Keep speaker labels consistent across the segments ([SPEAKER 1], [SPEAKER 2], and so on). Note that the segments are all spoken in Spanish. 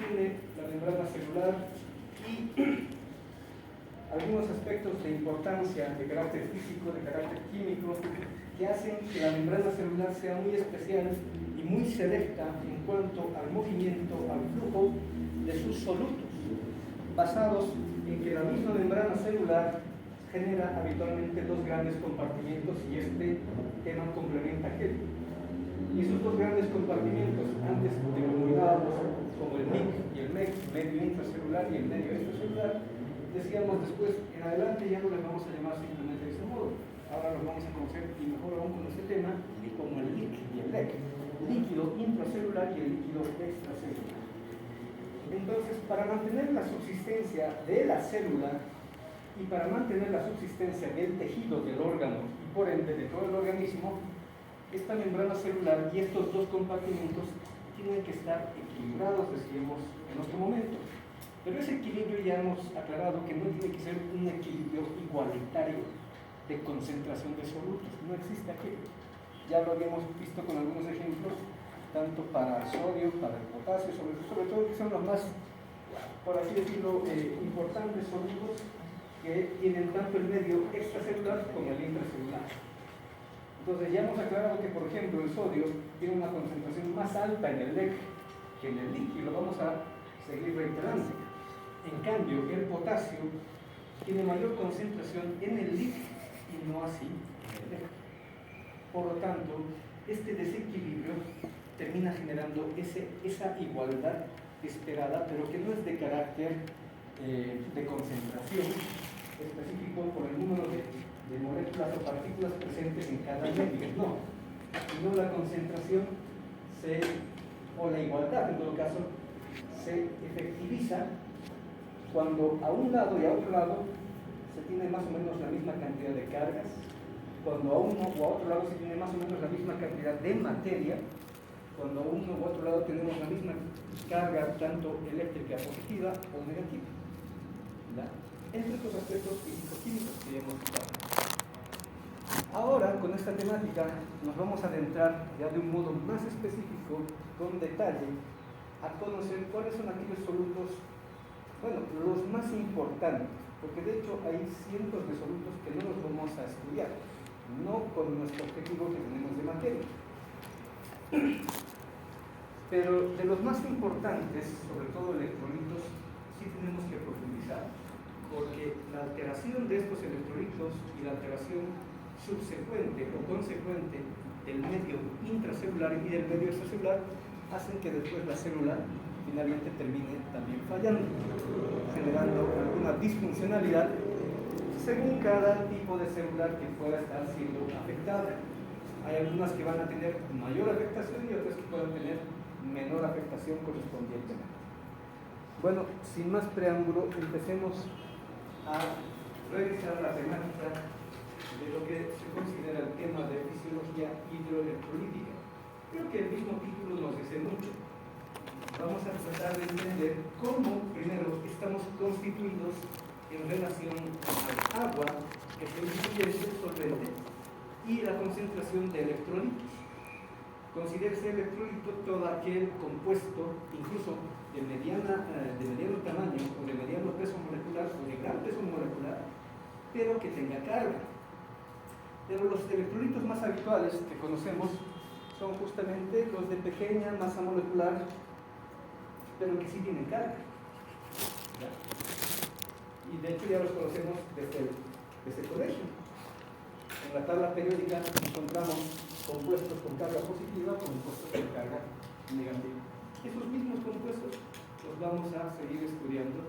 [SPEAKER 1] define la membrana celular y algunos aspectos de importancia de carácter físico, de carácter químico, que hacen que la membrana celular sea muy especial y muy selecta en cuanto al movimiento, al flujo de sus solutos, basados en que la misma membrana celular genera habitualmente dos grandes compartimientos y este tema complementa aquel. Y esos dos grandes compartimientos, antes denominábamos como el MIC y el MEC, medio intracelular y el medio extracelular, decíamos después, en adelante ya no les vamos a llamar simplemente de ese modo. Ahora los vamos a conocer y mejor aún con este tema como el LIC y el LEC, líquido intracelular y el líquido extracelular. Entonces, para mantener la subsistencia de la célula y para mantener la subsistencia del tejido del órgano y por ende de todo el organismo, esta membrana celular y estos dos compartimentos tienen que estar equilibrados, decíamos en otro momento. Pero ese equilibrio ya hemos aclarado que no tiene que ser un equilibrio igualitario de concentración de solutos, no existe aquello. Ya lo habíamos visto con algunos ejemplos, tanto para sodio, para el potasio, sobre todo que son los más, por así decirlo, importantes solutos que tienen tanto el medio extracelular como el intracelular. Entonces ya hemos aclarado que, por ejemplo, el sodio tiene una concentración más alta en el LEC que en el LIC, y lo vamos a seguir reiterando. En cambio, el potasio tiene mayor concentración en el LIC y no así en el LEC. Por lo tanto, este desequilibrio termina generando esa igualdad esperada, pero que no es de carácter de concentración específico por el número de moléculas o partículas presentes en cada medio, no, sino la concentración o la igualdad en todo caso se efectiviza cuando a un lado y a otro lado se tiene más o menos la misma cantidad de cargas, cuando a uno o a otro lado se tiene más o menos la misma cantidad de materia, cuando a uno u otro lado tenemos la misma carga tanto eléctrica positiva o negativa, ¿verdad? Entre otros aspectos físico-químicos que ya hemos visto. Ahora, con esta temática, nos vamos a adentrar ya de un modo más específico, con detalle, a conocer cuáles son aquellos solutos, bueno, los más importantes, porque de hecho hay cientos de solutos que no los vamos a estudiar, no con nuestro objetivo que tenemos de materia. Pero de los más importantes, sobre todo electrolitos, sí tenemos que profundizar, porque la alteración de estos electrolitos y la alteración subsecuente o consecuente del medio intracelular y del medio extracelular hacen que después la célula finalmente termine también fallando, generando alguna disfuncionalidad según cada tipo de célula que pueda estar siendo afectada. Hay algunas que van a tener mayor afectación y otras que puedan tener menor afectación correspondientemente. Bueno, sin más preámbulo, empecemos a revisar la temática de lo que se considera el tema de fisiología hidroelectrolítica. Creo que el mismo título nos dice mucho. Vamos a tratar de entender cómo, primero, estamos constituidos en relación al agua que se distribuye en el solvente y la concentración de electrolitos. Considérese electrolito todo aquel compuesto, incluso de mediano tamaño o de mediano peso molecular o de gran peso molecular, pero que tenga carga. Pero los electrolitos más habituales que conocemos son justamente los de pequeña masa molecular, pero que sí tienen carga. ¿Ya? Y de hecho ya los conocemos desde el colegio. En la tabla periódica encontramos compuestos con carga positiva, compuestos con carga negativa. Esos mismos compuestos los vamos a seguir estudiando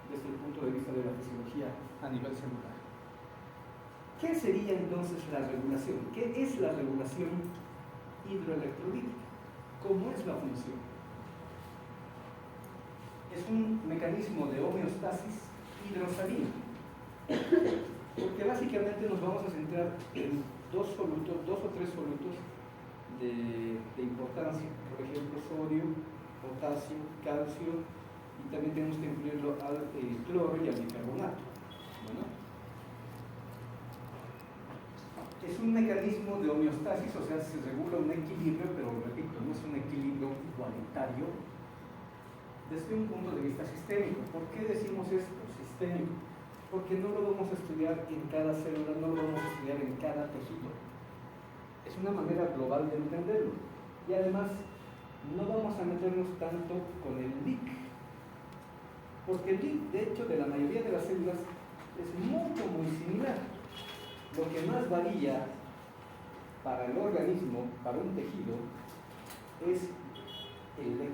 [SPEAKER 1] desde el punto de vista de la fisiología a nivel celular. ¿Qué sería entonces la regulación? ¿Qué es la regulación hidroelectrolítica? ¿Cómo es la función? Es un mecanismo de homeostasis hidrosalina, porque básicamente nos vamos a centrar en dos o tres solutos de importancia, por ejemplo sodio, potasio, calcio, y también tenemos que incluirlo al cloro y al bicarbonato. ¿Bueno? Es un mecanismo de homeostasis, o sea, se regula un equilibrio, pero repito, no es un equilibrio igualitario, desde un punto de vista sistémico. ¿Por qué decimos esto, sistémico? Porque no lo vamos a estudiar en cada célula, no lo vamos a estudiar en cada tejido. Es una manera global de entenderlo. Y además, no vamos a meternos tanto con el LIC, porque el LIC, de hecho, de la mayoría de las células es muy similar. Lo que más varía para el organismo, para un tejido, es el LEC.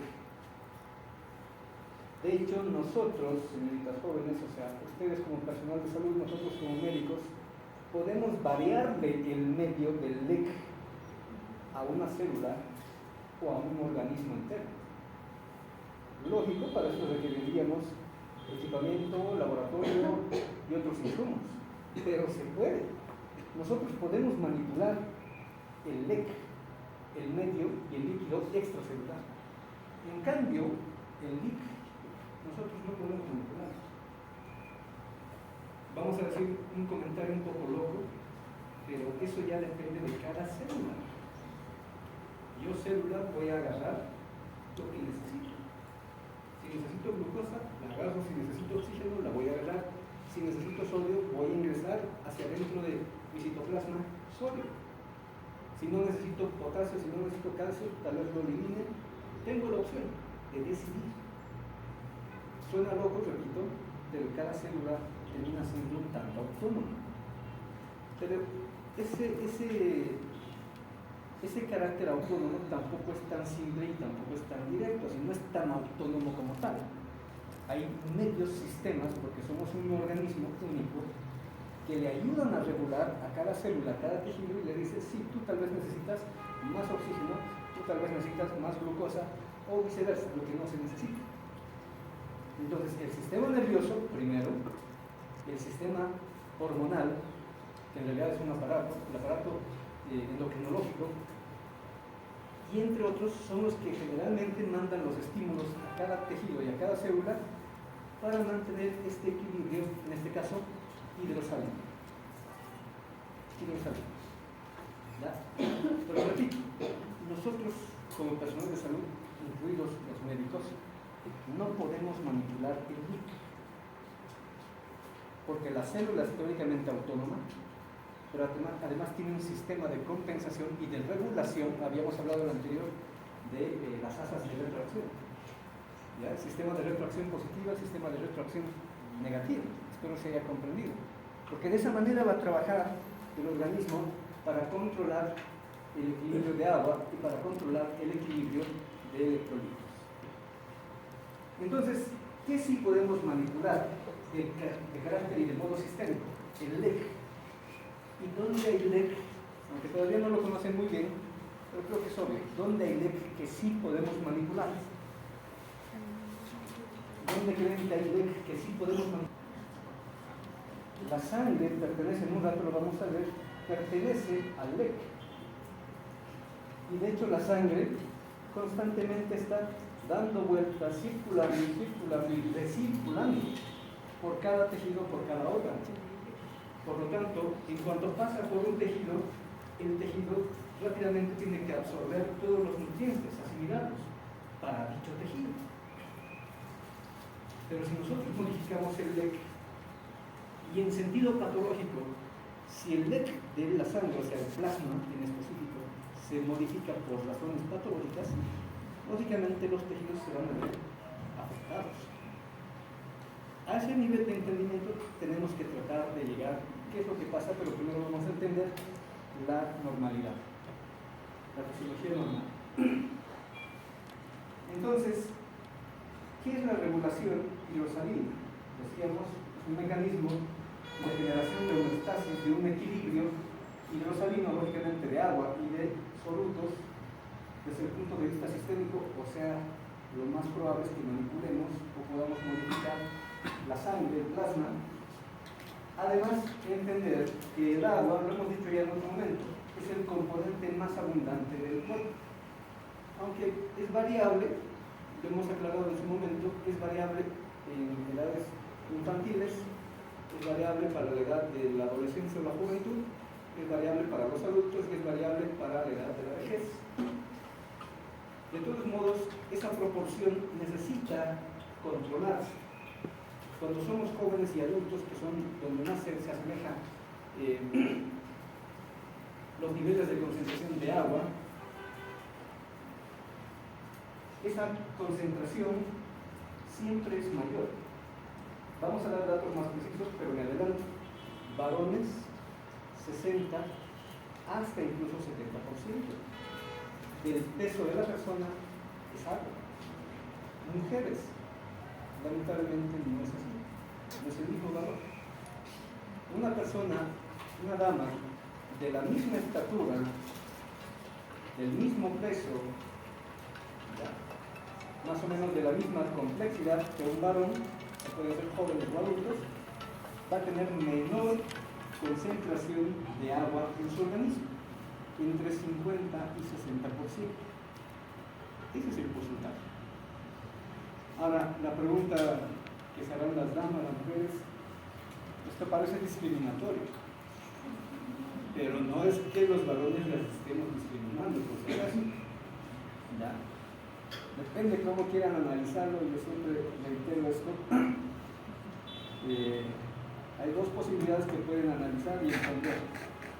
[SPEAKER 1] De hecho, nosotros, señoritas jóvenes, o sea, ustedes como personal de salud, nosotros como médicos, podemos variarle el medio del LEC a una célula o a un organismo entero. Lógico, para eso requeriríamos equipamiento, laboratorio y otros insumos, pero se puede. Nosotros podemos manipular el LEC, el medio y el líquido extracelular. En cambio, el LIC nosotros no podemos manipular. Vamos a decir un comentario un poco loco, pero eso ya depende de cada célula. Yo, célula, voy a agarrar lo que necesito. Si necesito glucosa, la agarro. Si necesito oxígeno, la voy a agarrar. Si necesito sodio, voy a ingresar hacia dentro de mi citoplasma sodio. Si no necesito potasio, si no necesito calcio, tal vez lo elimine. Tengo la opción de decidir. Suena loco, repito, pero cada célula termina siendo un tanto autónoma. Pero ese carácter autónomo tampoco es tan simple y tampoco es tan directo, no es tan autónomo como tal. Hay medios sistemas, porque somos un organismo único, que le ayudan a regular a cada célula, a cada tejido, y le dice, sí, tú tal vez necesitas más oxígeno, tú tal vez necesitas más glucosa, o viceversa, lo que no se necesita. Entonces, el sistema nervioso, primero, el sistema hormonal, que en realidad es un aparato, el aparato endocrinológico, y entre otros son los que generalmente mandan los estímulos a cada tejido y a cada célula para mantener este equilibrio, en este caso, hidrosalino. ¿Ya? Pero repito, nosotros como personal de salud, incluidos los médicos, no podemos manipular el líquido, porque la célula es teóricamente autónoma, pero además tiene un sistema de compensación y de regulación. Habíamos hablado en el anterior de las asas de retroacción. ¿Ya? El sistema de retroacción positiva, el sistema de retroacción negativa. Espero se haya comprendido. Porque de esa manera va a trabajar el organismo para controlar el equilibrio de agua y para controlar el equilibrio de electrolitos. Entonces, ¿qué sí podemos manipular de carácter y de modo sistémico? El LEC. ¿Y dónde hay LEC? Aunque todavía no lo conocen muy bien, pero creo que es obvio. ¿Dónde hay LEC que sí podemos manipular? ¿Dónde creen que hay LEC que sí podemos manipular? La sangre pertenece, en un rato lo vamos a ver, pertenece al LEC. Y de hecho la sangre constantemente está dando vueltas, circulando y recirculando por cada tejido, por cada órgano. Por lo tanto, en cuanto pasa por un tejido, el tejido rápidamente tiene que absorber todos los nutrientes asimilados para dicho tejido. Pero si nosotros modificamos el LEC, y en sentido patológico, si el LEC de la sangre, o sea el plasma en específico, se modifica por razones patológicas, lógicamente los tejidos se van a ver afectados. A ese nivel de entendimiento tenemos que tratar de llegar. ¿Qué es lo que pasa? Pero primero vamos a entender la normalidad, la fisiología normal. Entonces, ¿qué es la regulación hidrosalina? Decíamos, es un mecanismo de generación de homeostasis, de un equilibrio hidrosalino, lógicamente de agua y de solutos, desde el punto de vista sistémico. O sea, lo más probable es que manipulemos o podamos modificar la sangre, el plasma. Además, entender que el agua, lo hemos dicho ya en otro momento, es el componente más abundante del cuerpo. Aunque es variable, lo hemos aclarado en su momento, es variable en edades infantiles, es variable para la edad de la adolescencia o la juventud, es variable para los adultos y es variable para la edad de la vejez. De todos modos, esa proporción necesita controlarse. Cuando somos jóvenes y adultos, que son donde más se asemeja los niveles de concentración de agua, esa concentración siempre es mayor. Vamos a dar datos más precisos, pero me adelanto. Varones, 60, hasta incluso 70% del peso de la persona es agua. Mujeres, lamentablemente no es así, no es el mismo valor. Una persona, una dama de la misma estatura, del mismo peso, ¿ya?, más o menos de la misma complejidad que un varón, que puede ser jóvenes o adultos, va a tener menor concentración de agua en su organismo, entre 50 y 60%. Ese es el porcentaje. Ahora, la pregunta que se harán las damas, las mujeres, esto parece discriminatorio, pero no es que los varones las estemos discriminando, por si acaso. ¿Ya? Depende cómo quieran analizarlo, yo siempre reitero esto. Hay dos posibilidades que pueden analizar y entender,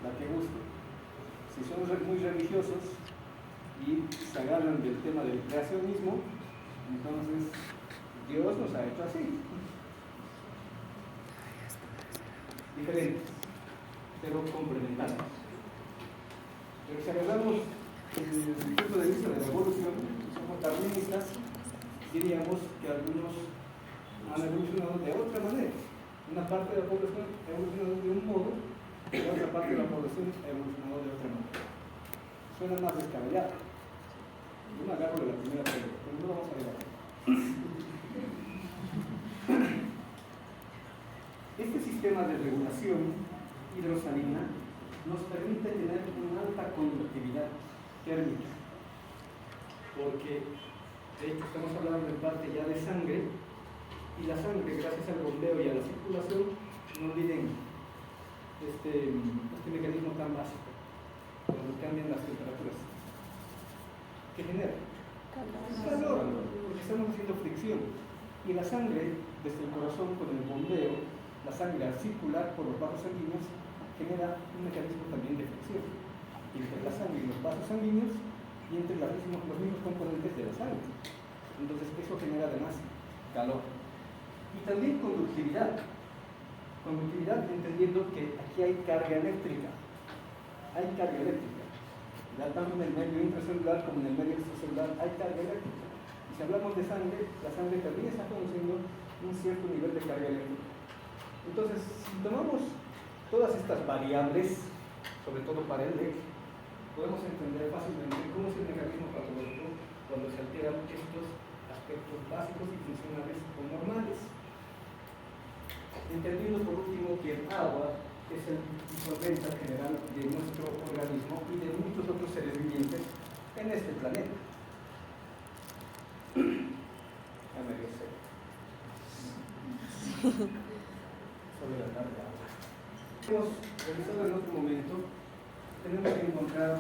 [SPEAKER 1] la que guste. Si son muy religiosos y se agarran del tema del creacionismo, entonces Dios nos ha hecho así. Diferentes, pero complementarios. Pero si agarramos desde el punto de vista de la evolución, somos darwinistas, diríamos que algunos han evolucionado de otra manera. Una parte de la población ha evolucionado de un modo, y la otra parte de la población ha evolucionado de otra manera. Suena más descabellado. Yo me agarro de la primera pregunta, pero no vamos a ver ahora. Este sistema de regulación hidrosalina nos permite tener una alta conductividad térmica, porque de hecho estamos hablando en parte ya de sangre, y la sangre, gracias al bombeo y a la circulación, no olviden este mecanismo tan básico, cuando cambian las temperaturas, ¿qué genera? Calor, porque estamos haciendo fricción, y la sangre, desde el corazón con el bombeo, la sangre al circular por los vasos sanguíneos genera un mecanismo también de fricción entre la sangre y los vasos sanguíneos y entre los mismos componentes de la sangre. Entonces eso genera además calor. Y también conductividad. Conductividad entendiendo que aquí hay carga eléctrica. Hay carga eléctrica. Ya tanto en el medio intracelular como en el medio extracelular hay carga eléctrica. Y si hablamos de sangre, la sangre también está produciendo un cierto nivel de carga eléctrica. Entonces, si tomamos todas estas variables, sobre todo para el DEC, podemos entender fácilmente cómo es el mecanismo patológico cuando se alteran estos aspectos básicos y funcionales o normales. Entendiendo por último que el agua es el disolvente general de nuestro organismo y de muchos otros seres vivientes en este planeta. Ya me dio sed. Sobre la tarde agua. Hemos revisado en otro momento, tenemos que encontrar,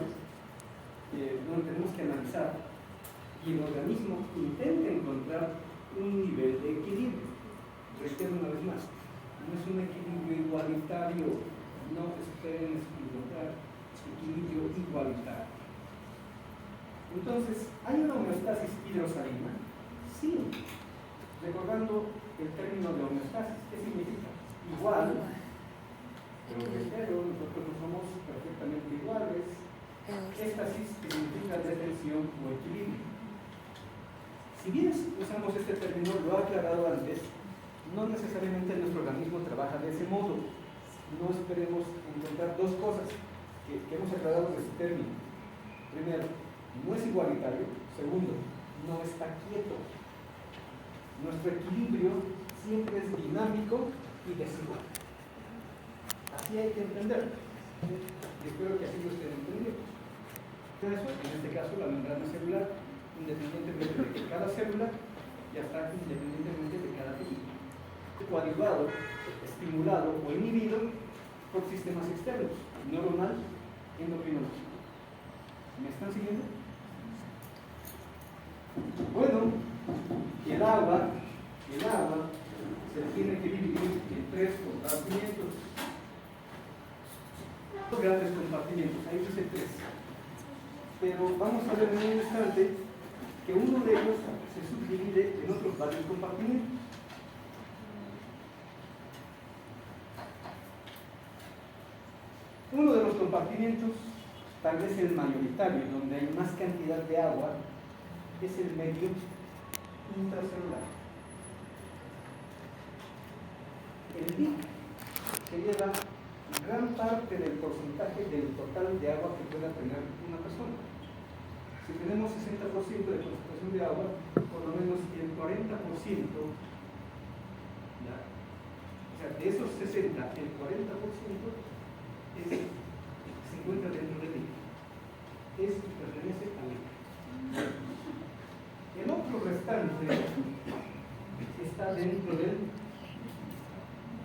[SPEAKER 1] tenemos que analizar y el organismo intenta encontrar un nivel de equilibrio. Reitero una vez más, no es un equilibrio igualitario, no esperen encontrar equilibrio igualitario. Entonces, ¿hay una homeostasis hidrosalina? Sí. Recordando el término de homeostasis, ¿qué significa? Igual, pero reitero, nosotros no somos perfectamente iguales. Éstasis significa detención o equilibrio. Si bien usamos este término, lo he aclarado antes, no necesariamente nuestro organismo trabaja de ese modo. No esperemos encontrar dos cosas que hemos aclarado de este término. Primero, no es igualitario. Segundo, no está quieto. Nuestro equilibrio siempre es dinámico y desigual. Así hay que entenderlo. Y espero que así lo estén entendiendo. Eso, en este caso, la membrana celular, independientemente de que cada célula ya está independientemente de cada tejido, coadyuvado, estimulado o inhibido por sistemas externos, neuronal, endocrinológico. ¿Me están siguiendo? Bueno, el agua se tiene que dividir en 3 compartimientos. Dos grandes compartimientos, ahí dice 3. Pero vamos a ver en un instante que uno de ellos se subdivide en otros varios compartimientos. Uno de los compartimientos, tal vez el mayoritario, donde hay más cantidad de agua, es el medio intracelular. El líquido que lleva gran parte del porcentaje del total de agua que pueda tener una persona. Si tenemos 60% de concentración de agua, por lo menos el 40%, ¿ya? O sea, de esos 60, el 40% se encuentra dentro del líquido. Pertenece al líquido. El otro restante está dentro del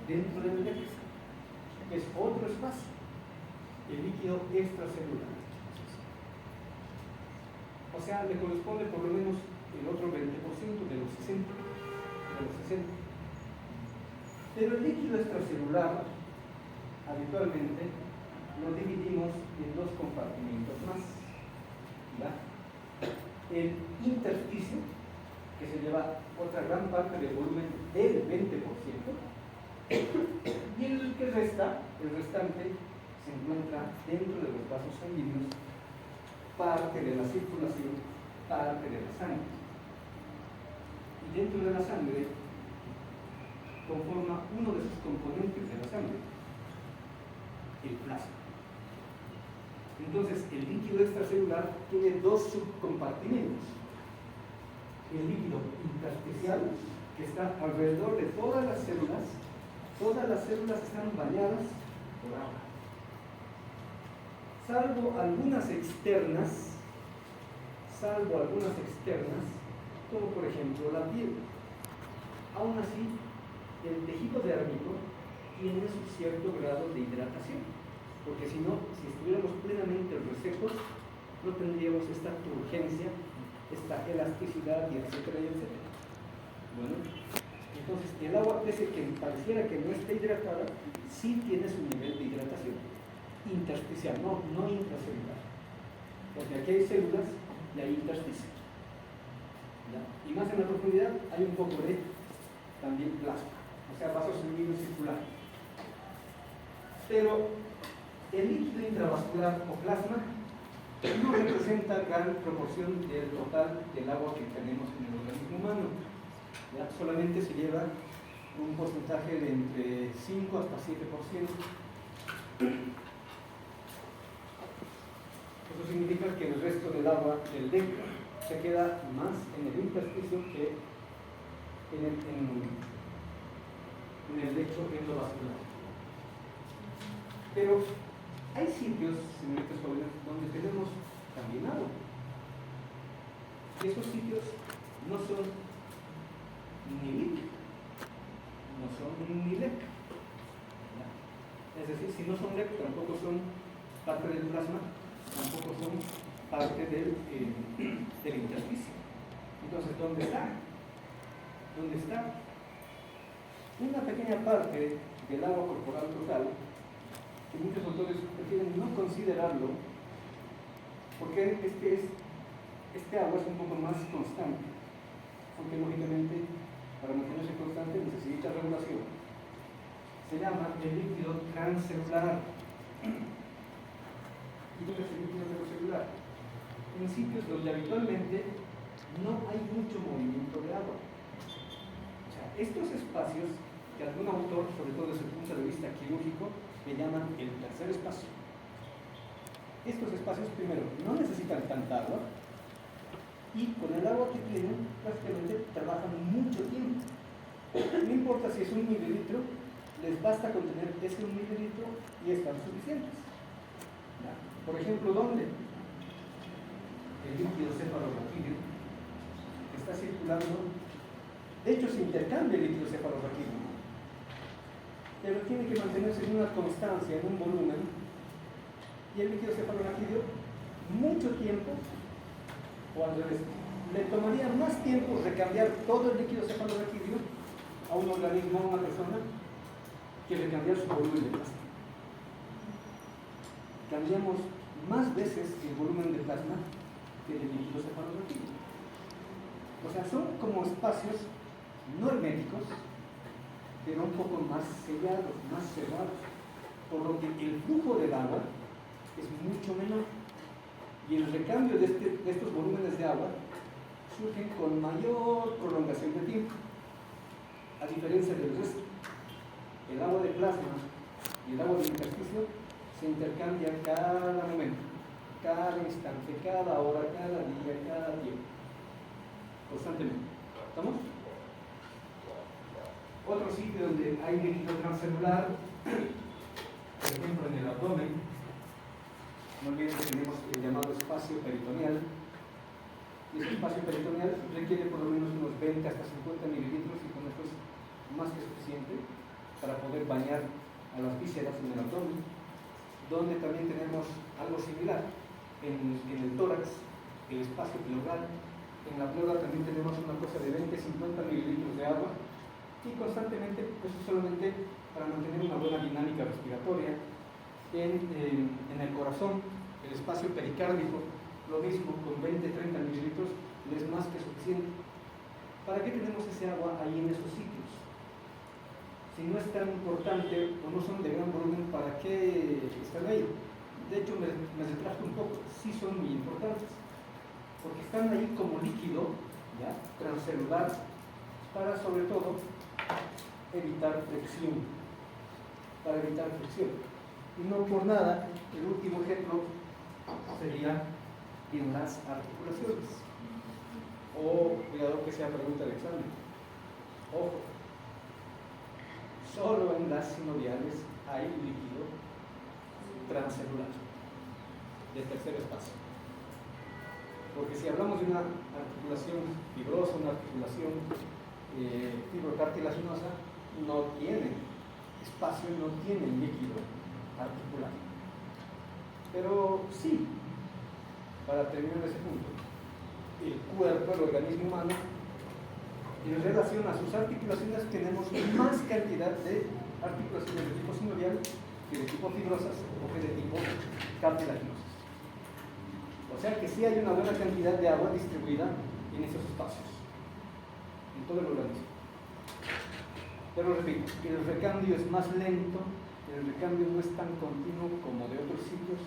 [SPEAKER 1] líquido, que es otro espacio, el líquido extracelular. O sea, le corresponde por lo menos el otro 20% de los 60. Pero el líquido extracelular, habitualmente, lo dividimos en 2 compartimientos más. ¿Ya? El intersticio, que se lleva otra gran parte del volumen del 20%, y el que resta, el restante, se encuentra dentro de los vasos sanguíneos, parte de la circulación, parte de la sangre. Y dentro de la sangre conforma uno de sus componentes de la sangre, el plasma. Entonces, el líquido extracelular tiene 2 subcompartimientos. El líquido intersticial, que está alrededor de todas las células están bañadas por agua. Salvo algunas externas, como por ejemplo la piel. Aún así, el tejido dérmico tiene su cierto grado de hidratación, porque si no, si estuviéramos plenamente resecos, no tendríamos esta turgencia, esta elasticidad, y etcétera, y etcétera. Bueno, entonces el agua, pese que pareciera que no esté hidratada, sí tiene su nivel de hidratación intersticial, no intracelular, porque aquí hay células y hay intersticio, ¿ya? Y más en la profundidad hay un poco de también plasma, o sea, vasos sanguíneos circulares. Pero el líquido intravascular o plasma no representa gran proporción del total del agua que tenemos en el organismo humano. ¿Ya? Solamente se lleva un porcentaje de entre 5 hasta 7%. Eso significa que el resto del agua del lecho se queda más en el intersticio que en el lecho endovascular. Pero hay sitios, señoritas jóvenes, donde tenemos también agua. Y esos sitios no son ni líquido, no son ni lecho. Es decir, si no son lecho, tampoco son parte del plasma, tampoco son parte del intersticio. Entonces, ¿dónde está? Una pequeña parte del agua corporal total, que muchos autores prefieren no considerarlo, porque este agua es un poco más constante, aunque lógicamente para mantenerse constante necesita regulación. Se llama el líquido transcelular. ¿Y dónde es el líquido transcelular? En sitios donde habitualmente no hay mucho movimiento de agua. O sea, estos espacios que algún autor, sobre todo desde el punto de vista quirúrgico, le llaman el tercer espacio. Estos espacios, primero, no necesitan tanta agua, y con el agua que tienen, prácticamente trabajan mucho tiempo. No importa si es 1 mililitro, les basta con tener ese 1 mililitro y están suficientes. ¿Ya? Por ejemplo, ¿dónde? El líquido cefalorraquídeo está circulando. De hecho, se intercambia el líquido cefalorraquídeo, pero tiene que mantenerse en una constancia, en un volumen, y el líquido cefalorraquídeo mucho tiempo, o al revés, le tomaría más tiempo recambiar todo el líquido cefalorraquídeo a un organismo, a una persona, que recambiar su volumen de plasma. Cambiamos más veces el volumen de plasma que el líquido cefalorraquídeo. O sea, son como espacios no herméticos, pero un poco más sellados, más cerrados, por lo que el flujo del agua es mucho menor y el recambio de estos volúmenes de agua surgen con mayor prolongación de tiempo, a diferencia del resto. El agua de plasma y el agua de intersticio se intercambian cada momento, cada instante, cada hora, cada día, cada tiempo, constantemente. ¿Estamos? Otro sitio donde hay líquido transcelular, por ejemplo en el abdomen, no olviden que tenemos el llamado espacio peritoneal, y ese espacio peritoneal requiere por lo menos unos 20 hasta 50 mililitros, y con esto es más que suficiente para poder bañar a las vísceras en el abdomen, donde también tenemos algo similar en el tórax, el espacio pleural. En la pleura también tenemos una cosa de 20-50 mililitros de agua, y constantemente, eso solamente para mantener una buena dinámica respiratoria. En el corazón, el espacio pericárdico, lo mismo, con 20-30 mililitros es más que suficiente. ¿Para qué tenemos ese agua ahí en esos sitios? Si no es tan importante o no son de gran volumen, ¿para qué están ahí? De hecho, me retraso un poco, sí son muy importantes, porque están ahí como líquido, ¿ya?, transcelular, para sobre todo evitar fricción, y no por nada. El último ejemplo sería en las articulaciones. Cuidado que sea pregunta de examen. Ojo, solo en las sinoviales hay líquido transcelular de tercer espacio, porque si hablamos de una articulación fibrosa, una articulación fibrocartilaginosa, no tiene espacio, no tiene líquido articular. Pero sí, para terminar ese punto, el cuerpo, el organismo humano, en relación a sus articulaciones, tenemos más cantidad de articulaciones de tipo sinovial que de tipo fibrosas o que de tipo cartilaginosas. O sea que sí hay una buena cantidad de agua distribuida en esos espacios, en todo el organismo. Pero repito, el recambio es más lento, el recambio no es tan continuo como de otros sitios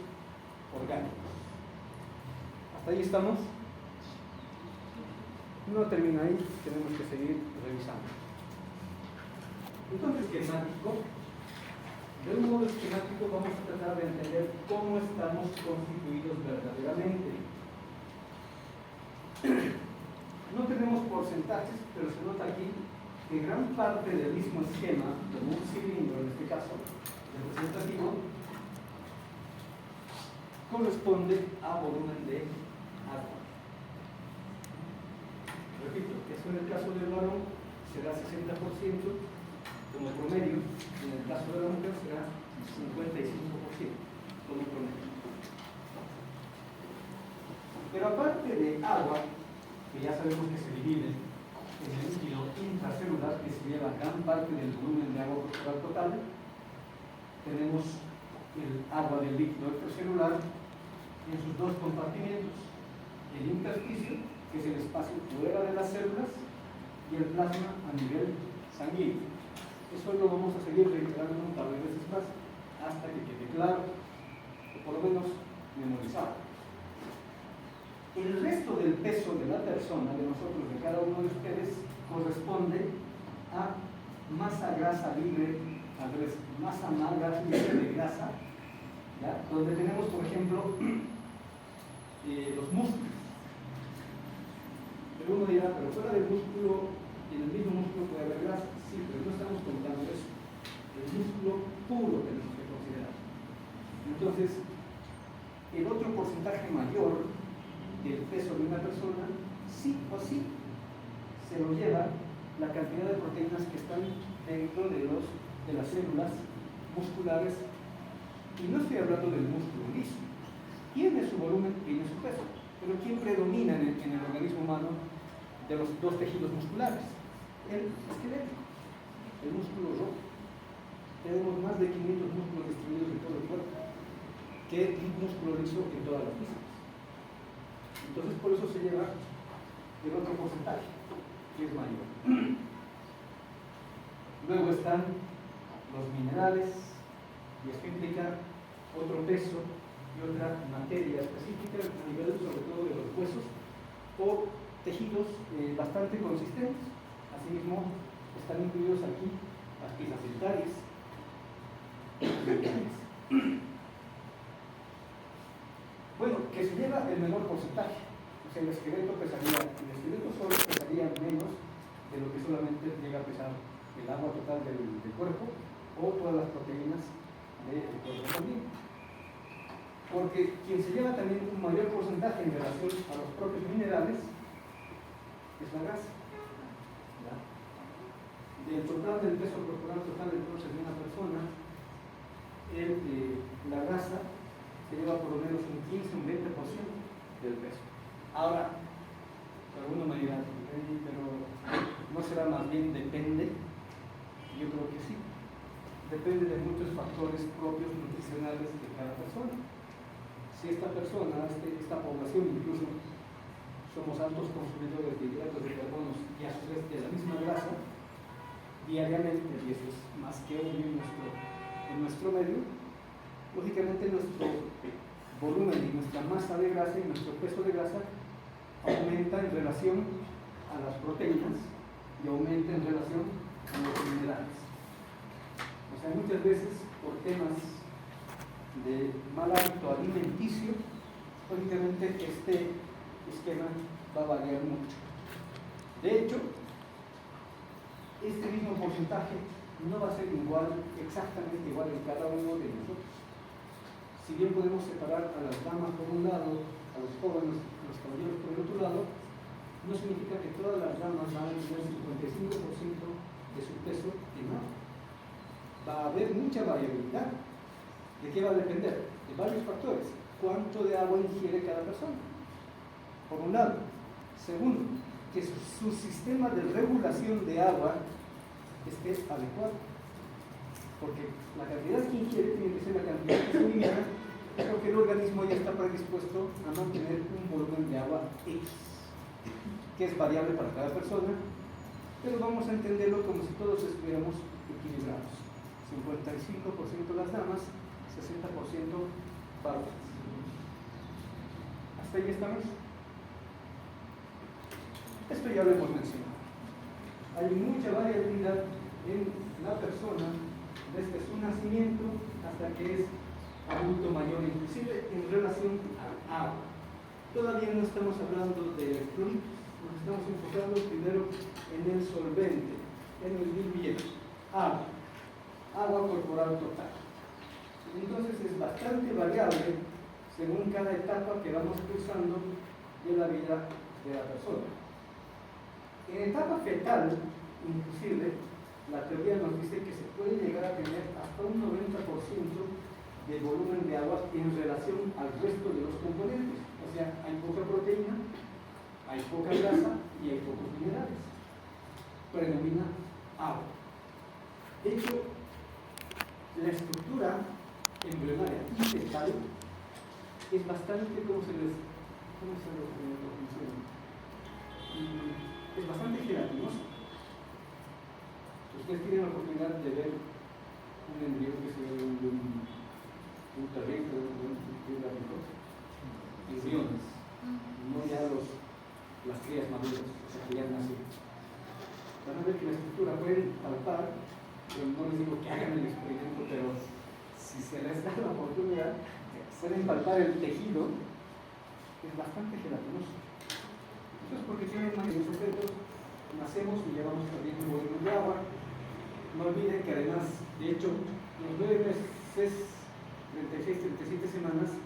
[SPEAKER 1] orgánicos. ¿Hasta ahí estamos? No termina ahí, tenemos que seguir revisando. Entonces, esquemático. De un modo esquemático vamos a tratar de entender cómo estamos constituidos verdaderamente. No tenemos porcentajes, pero se nota aquí que gran parte del mismo esquema, como un cilindro en este caso, representativo, corresponde a volumen de agua. Repito, eso en el caso del varón será 60% como promedio, en el caso de la mujer será 55% como promedio. Pero aparte de agua, que ya sabemos que se divide en el líquido intracelular, que se lleva gran parte del volumen de agua corporal total, tenemos el agua del líquido extracelular en sus dos compartimientos: el intersticio, que es el espacio fuera de las células, y el plasma a nivel sanguíneo. Eso lo vamos a seguir reiterando un par de veces más hasta que quede claro, o por lo menos memorizado. El resto del peso de la persona, de nosotros, de cada uno de ustedes, corresponde a masa grasa libre, masa magra libre de grasa, ¿ya?, donde tenemos, por ejemplo, los músculos. Pero uno dirá, pero fuera del músculo, en el mismo músculo puede haber grasa. Sí, pero no estamos contando eso. El músculo puro tenemos que considerar. Entonces, el otro porcentaje mayor del peso de una persona, sí o sí, se lo lleva la cantidad de proteínas que están dentro de las células musculares. Y no estoy hablando del músculo liso. Tiene su volumen, tiene su peso, Pero ¿quién predomina en el organismo humano de los dos tejidos musculares? El esquelético, el músculo rojo. Tenemos más de 500 músculos distribuidos en todo el cuerpo, que un músculo liso en todas las pistas. Entonces, por eso se lleva el otro porcentaje, que es mayor. Luego están los minerales, y esto implica otro peso y otra materia específica a nivel sobre todo de los huesos o tejidos bastante consistentes. Asimismo, están incluidos aquí las piezas dentarias. Bueno, que se lleva el menor porcentaje. O sea, el esqueleto solo pesaría menos de lo que solamente llega a pesar el agua total del cuerpo o todas las proteínas del cuerpo también. Porque quien se lleva también un mayor porcentaje en relación a los propios minerales es la grasa. ¿Ya? Del total del peso corporal total entonces de una persona, la grasa se lleva por lo menos un 15 o un 20% del peso. Ahora, alguno me dirá, pero ¿no será más bien depende? Yo creo que sí. Depende de muchos factores propios nutricionales de cada persona. Si esta persona, esta población incluso, somos altos consumidores de hidratos de carbonos y a su vez de la misma grasa, diariamente, y eso es más que obvio en nuestro medio, lógicamente nuestro volumen y nuestra masa de grasa y nuestro peso de grasa aumenta en relación a las proteínas y aumenta en relación a los minerales. O sea, muchas veces por temas de mal hábito alimenticio, lógicamente este esquema va a variar mucho. De hecho, este mismo porcentaje no va a ser exactamente igual en cada uno de nosotros. Si bien podemos separar a las damas por un lado, a los jóvenes, a los caballeros por el otro lado, no significa que todas las damas van a tener 55% de su peso en agua. Va a haber mucha variabilidad. ¿De qué va a depender? De varios factores. ¿Cuánto de agua ingiere cada persona? Por un lado. Segundo, que su sistema de regulación de agua esté adecuado. Porque la cantidad que ingiere tiene que ser la cantidad que se elimina, porque el organismo ya está predispuesto a mantener un volumen de agua X, que es variable para cada persona, pero vamos a entenderlo como si todos estuviéramos equilibrados. 55% las damas, 60% varones. ¿Hasta ahí estamos? Esto ya lo hemos mencionado. Hay mucha variabilidad en la persona desde su nacimiento hasta que es adulto mayor, inclusive en relación al agua. Todavía no estamos hablando de electrolitos, nos estamos enfocando primero en el solvente, en el billete, agua corporal total. Entonces es bastante variable según cada etapa que vamos cruzando de la vida de la persona. En etapa fetal, inclusive, la teoría nos dice que se puede llegar a tener hasta un 90% de volumen de agua en relación al resto de los componentes. O sea, hay poca proteína, hay poca grasa y hay pocos minerales. Predomina agua. De hecho, la estructura embrionaria y fetal es bastante, ¿cómo se lo funciona? Es bastante gelatinosa. Ustedes tienen la oportunidad de ver un embrión que se ve de un perrito, de un gatito, embriones, no ya las crías maduras, o sea, que ya han nacido. Van a ver que la estructura pueden palpar, pero no les digo que hagan el experimento, pero si se les da la oportunidad, pueden palpar el tejido, es bastante gelatinoso. Eso es porque tienen más sujetos, nacemos y llevamos perdiendo un volumen de agua. No olviden que además, de hecho, los 9 meses, 36, 37 semanas,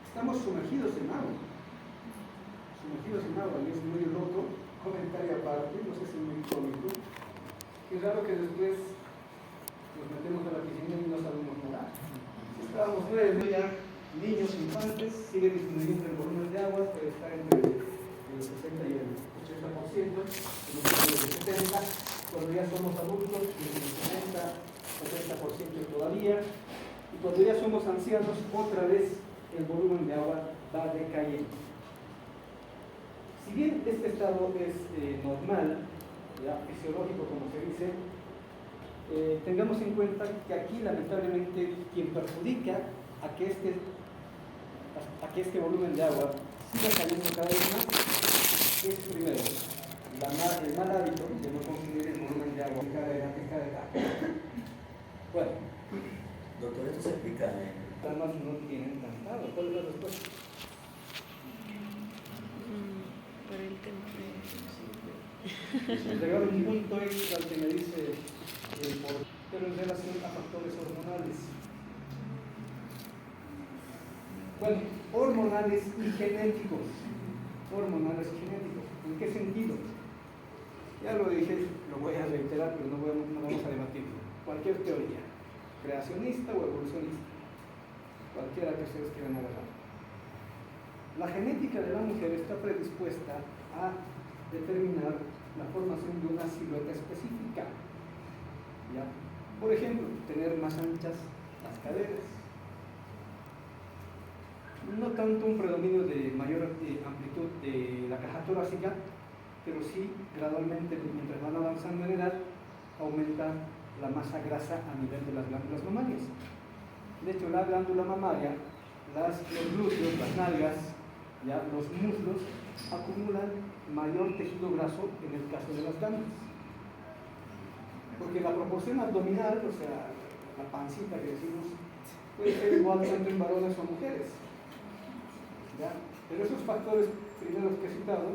[SPEAKER 1] estamos sumergidos en agua. Y es muy loco, comentario aparte, no sé si es muy cómico. Es raro que después nos metemos a la piscina y no sabemos nadar. Si estábamos 9 meses, niños, infantes, sigue disminuyendo el volumen de agua, puede estar entre el 60 y el 80%, en los niños de 70, cuando ya somos adultos, entre el 70% todavía, y cuando ya somos ancianos, otra vez el volumen de agua va decayendo. Si bien este estado es normal, ya, fisiológico como se dice, tengamos en cuenta que aquí lamentablemente quien perjudica a que este volumen de agua siga cayendo cada vez más es primero el mal hábito de no consumir el volumen de agua que cada etapa. Bueno,
[SPEAKER 2] Doctor, esto se explica
[SPEAKER 1] damas no tienen cantado. ¿Cuál es la respuesta?
[SPEAKER 3] Por el tema
[SPEAKER 1] Me llegaron un punto extra que me dice pero en relación a factores hormonales. Bueno, hormonales y genéticos. Hormonales y genéticos. ¿En qué sentido? Ya lo dije, lo voy a reiterar, pero no vamos a debatirlo. Cualquier teoría, creacionista o evolucionista, cualquiera que ustedes quieran agarrar. La genética de la mujer está predispuesta a determinar la formación de una silueta específica. ¿Ya? Por ejemplo, tener más anchas las caderas. No tanto un predominio de mayor amplitud de la caja torácica, pero sí gradualmente, mientras van avanzando en edad, aumenta la masa grasa a nivel de las glándulas mamarias. De hecho, la glándula mamaria, los glúteos, las nalgas, ya, los muslos, acumulan mayor tejido graso en el caso de las damas. Porque la proporción abdominal, o sea, la pancita que decimos, puede ser igual tanto en varones o mujeres. ¿Ya? Pero esos factores primeros que he citado,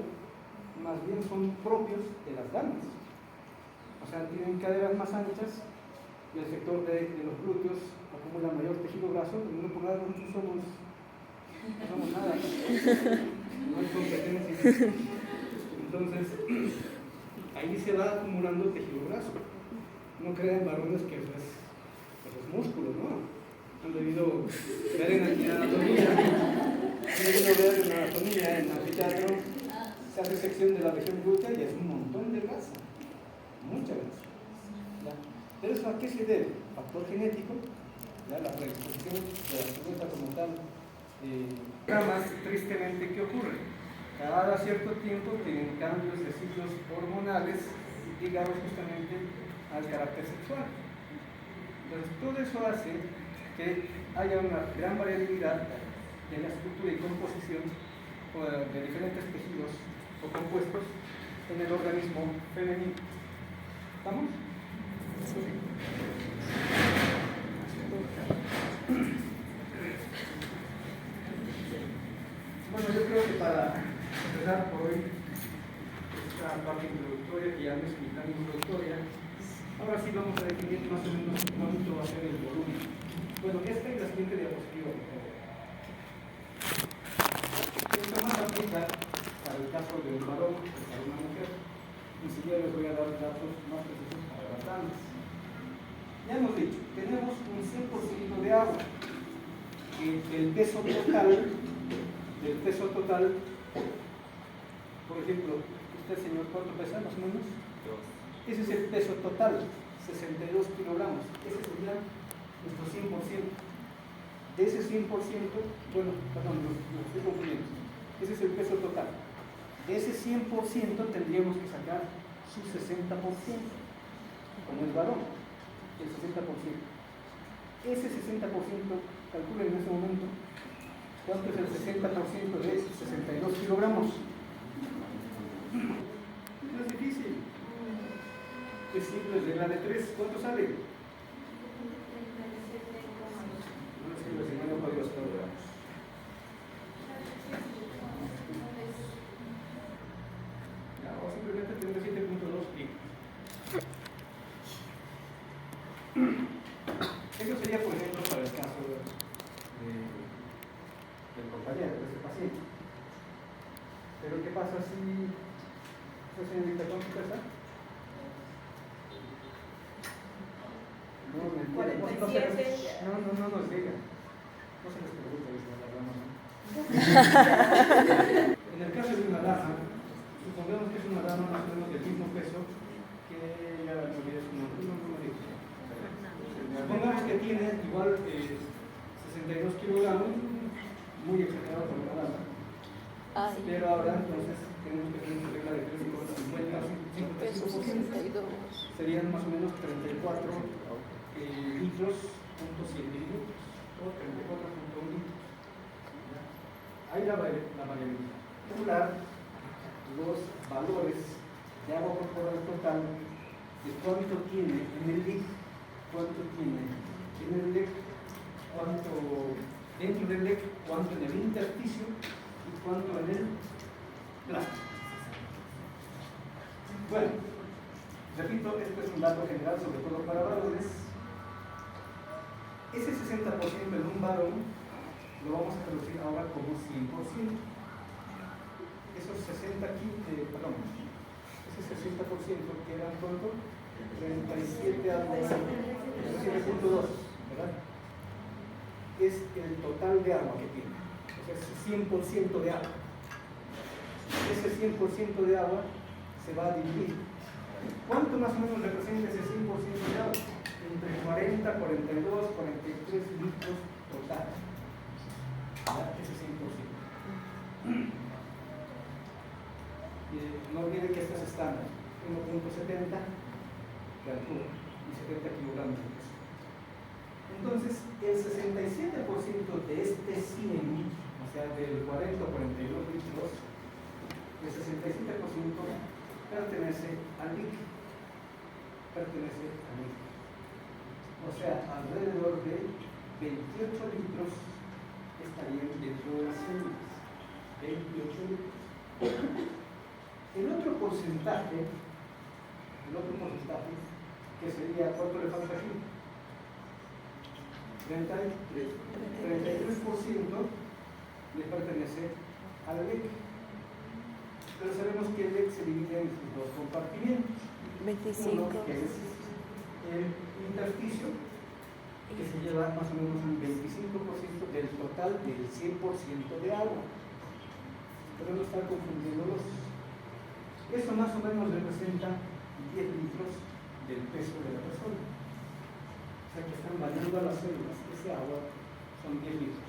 [SPEAKER 1] más bien son propios de las damas. O sea, tienen caderas más anchas y el sector de los glúteos acumula mayor tejido graso, pero no por nada nosotros no somos nada. No hay competencia. Entonces, ahí se va acumulando tejido graso. No crean varones que eso es músculo, ¿no? Han debido ver en anatomía, en anfiteatro, se hace sección de la región glútea y es un montón de grasa, mucha grasa. ¿Ya? Pero eso, ¿a qué se debe? Factor genético, ¿ya? La predisposición de la silueta como tal. Más tristemente, ¿qué ocurre? Cada cierto tiempo tienen cambios de ciclos hormonales ligados justamente al carácter sexual. Entonces, todo eso hace que haya una gran variabilidad en la estructura y composición de diferentes tejidos o compuestos en el organismo femenino. ¿Estamos? Sí. Bueno, yo creo que para empezar por hoy esta parte introductoria, que ya no es ni tan introductoria, ahora sí vamos a definir más o menos cuánto va a ser el volumen. Bueno, esta es la siguiente diapositiva. Esto más aplica para el caso del varón que para una mujer. Enseguida les voy a dar datos más precisos para las damas. Ya hemos dicho, tenemos un 100% de agua. El peso total, por ejemplo, usted señor, ¿cuánto pesa más o menos? Ese es el peso total, 62 kilogramos. Ese sería nuestro 100%. De ese 100%, bueno, perdón, no estoy confundiendo. Ese es el peso total. De ese 100% tendríamos que sacar su 60%, como el varón, el 60%. Ese 60%, calculen en ese momento, ¿cuánto es el 60% de 62 kilogramos? No es difícil. Es simple, es regla de 3. ¿Cuánto sale? No es que la semana no podía estar. O simplemente tener 7.2 y eso sería, por ejemplo, para el caso del compañero, de ese paciente. Pero ¿qué pasa si esa señorita cuánto pesa? No, mentira. No nos diga. No se les pregunta eso. En el caso de una dama, supongamos que es una dama más o menos del mismo peso que ya me olvidé su nombre, no me digo. Supongamos que tiene igual 62 kilogramos, muy exagerado por una dama. Pero ahora entonces tenemos que tener una regla de 3,50, serían más o menos 34 litros, punto 100 mililitros, o 34,1 litros. Ahí la variabilidad. Calcular los valores de agua corporal total de cuánto tiene en el LIC, cuánto tiene en el LEC, cuánto dentro del LEC, cuánto en el intersticio y cuánto en el plasma. Bueno, repito, esto es un dato general, sobre todo para varones. Ese 60% en un varón lo vamos a traducir ahora como 100%. Esos 60 aquí, ese 60% que eran ¿cuánto? 37 a 7.2, ¿verdad? Es el total de agua que tiene. O sea, es 100% de agua. Ese 100% de agua se va a dividir. ¿Cuánto más o menos representa ese 100% de agua? Entre 40, 42, 43 litros total. Ese 100%. No olvide que esto es estándar. 1.70 de altura y 70 kilogramos de peso. Entonces, el 67% de este 100, o sea, del 40 o 42 litros, el 67% pertenece al líquido. O sea, alrededor de 28 litros estarían dentro de las células. 28 litros. El otro porcentaje, que sería, ¿cuánto le falta aquí? 33% le pertenece al LEC. Pero sabemos que el LEC se divide en sus dos compartimientos.
[SPEAKER 3] 25.
[SPEAKER 1] Uno que es el intersticio, que se lleva más o menos un 25% del total del 100% de agua. Pero no está confundiéndolos. Eso más o menos representa 10 litros del peso de la persona. O sea que están variando a las células. Ese agua son 10 litros.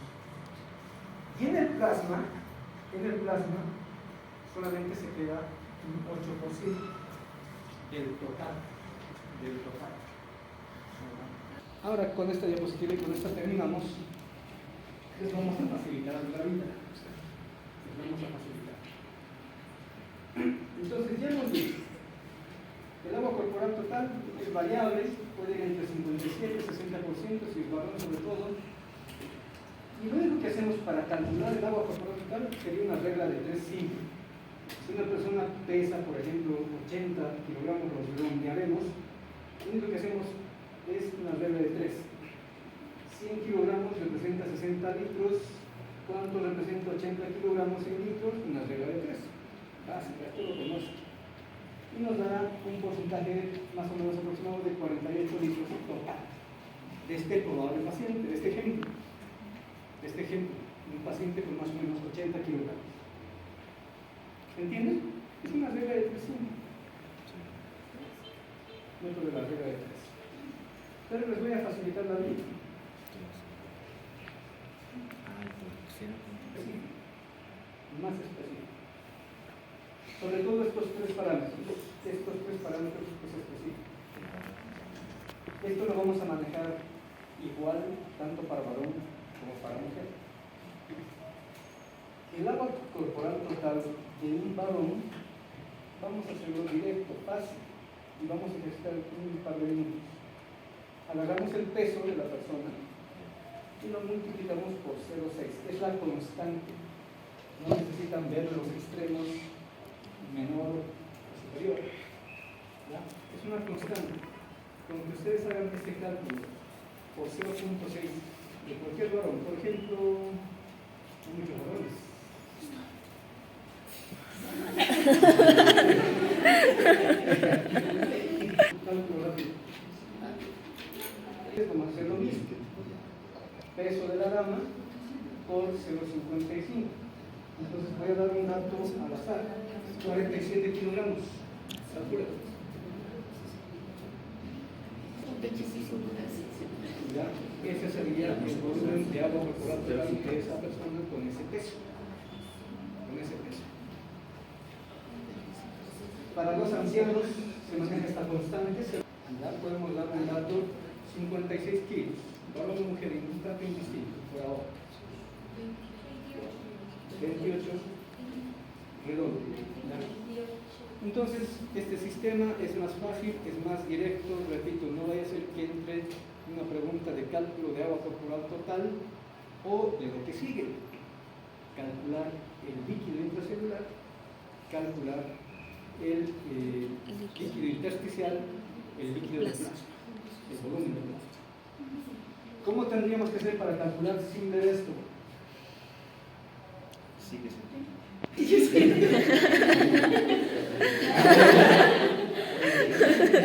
[SPEAKER 1] Y en el plasma solamente se queda un 8% del total. Ahora con esta diapositiva y con esta terminamos. Les vamos a facilitar la vida. Entonces ya hemos visto, el agua corporal total es variable, puede ir entre 57 y 60%, si es varón sobre todo. Y lo único que hacemos para calcular el agua corporal total sería una regla de 3 simple. Si una persona pesa, por ejemplo, 80 kilogramos, los redondearemos, lo único que hacemos es una regla de 3. 100 kilogramos representa 60 litros. ¿Cuánto representa 80 kilogramos en litros? Una regla de 3. Básica, esto lo conoce. Y nos dará un porcentaje más o menos aproximado de 48 litros total de este probable paciente, de este ejemplo. Un paciente con más o menos 80 kilogramos. ¿Entienden? Es una regla de 3 simple. Dentro de la regla de 3. Pero les voy a facilitar la vida. Más específico. Sobre todo estos tres parámetros específicos. Esto lo vamos a manejar igual tanto para varón como para mujer. El agua corporal total de un varón, vamos a hacerlo directo, fácil, y vamos a ejercitar un par de minutos. Agarramos el peso de la persona y lo multiplicamos por 0,6. Es la constante. No necesitan ver los extremos menor o superior. ¿Ya? Es una constante. Con que ustedes hagan este cálculo por 0,6 de cualquier varón, por ejemplo, hay muchos varones. Cálculo rápido. Vamos a hacer lo mismo. Peso de la dama por 0,55. Entonces voy a dar un dato al azar, 47 kilogramos. Calcula. Ya, ese sería el volumen de agua corporal total de esa persona con ese peso. Para los ancianos se maneja esta constante, ya podemos dar un dato 56 kilos. Varón o mujer, en un trato indistinto, por ahora. 28 redondo. ¿Ya? Entonces, este sistema es más fácil, es más directo, repito, no vaya a ser que entre una pregunta de cálculo de agua corporal total o de lo que sigue. Calcular el líquido intracelular, calcular el líquido intersticial, el líquido de plasma, el volumen de plasma. ¿Cómo tendríamos que hacer para calcular sin ver esto?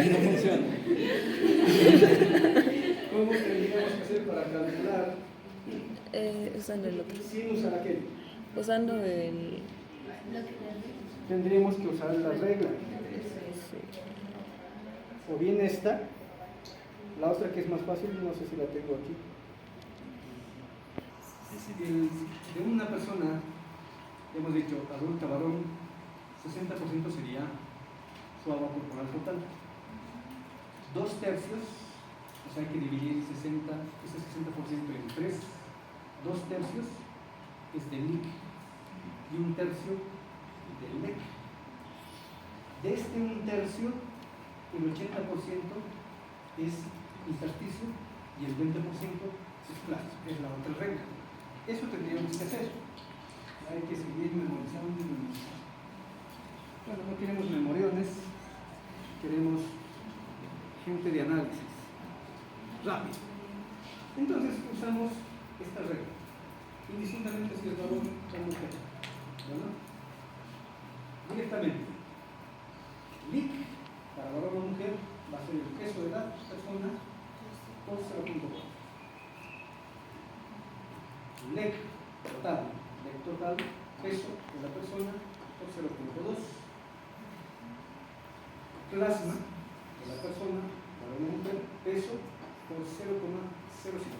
[SPEAKER 1] No funciona. ¿Cómo tendríamos que hacer para calcular
[SPEAKER 3] Usando el otro.
[SPEAKER 1] sin usar aquel?
[SPEAKER 3] Usando el...
[SPEAKER 1] Tendríamos que usar la regla. O bien esta, la otra que es más fácil, no sé si la tengo aquí. De una persona, hemos dicho adulta, varón, 60% sería su agua corporal total. 2/3, o sea hay que dividir ese 60% en 3. 2/3 es del LIC y 1/3 del LEC. De este 1/3, el 80% es intersticio y el 20% es plasma, es la otra regla. Eso tendríamos que hacer. Hay que seguir memorizando. Bueno, no queremos memoriones, queremos gente de análisis rápido. Entonces usamos esta regla, indistintamente si es varón o mujer. ¿Bueno? Directamente, LIC para varón o mujer va a ser el peso de la persona por 0.4. LEC total, peso de la persona por 0.2. Plasma de la persona, varón o mujer, peso por 0,05.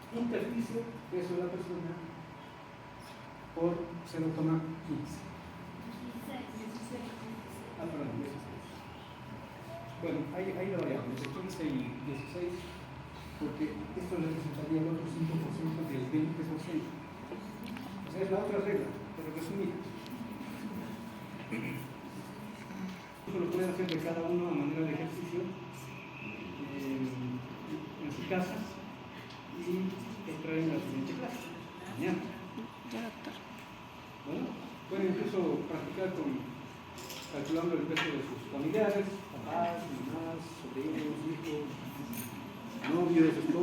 [SPEAKER 1] Intersticio, peso de la persona por 0,15. Perdón, 16. Bueno, ahí lo variamos, de 15 y 16, porque esto representaría el otro 5% del 20%. O sea, es la otra regla, pero resumida. Eso lo pueden hacer de cada uno a manera de ejercicio en sus casas y extraer en la siguiente clase. Mañana.
[SPEAKER 3] Ya, doctor.
[SPEAKER 1] Bueno, pueden incluso practicar calculando el peso de sus familiares, papás, mamás, sobrinos, hijos, novios, esposos.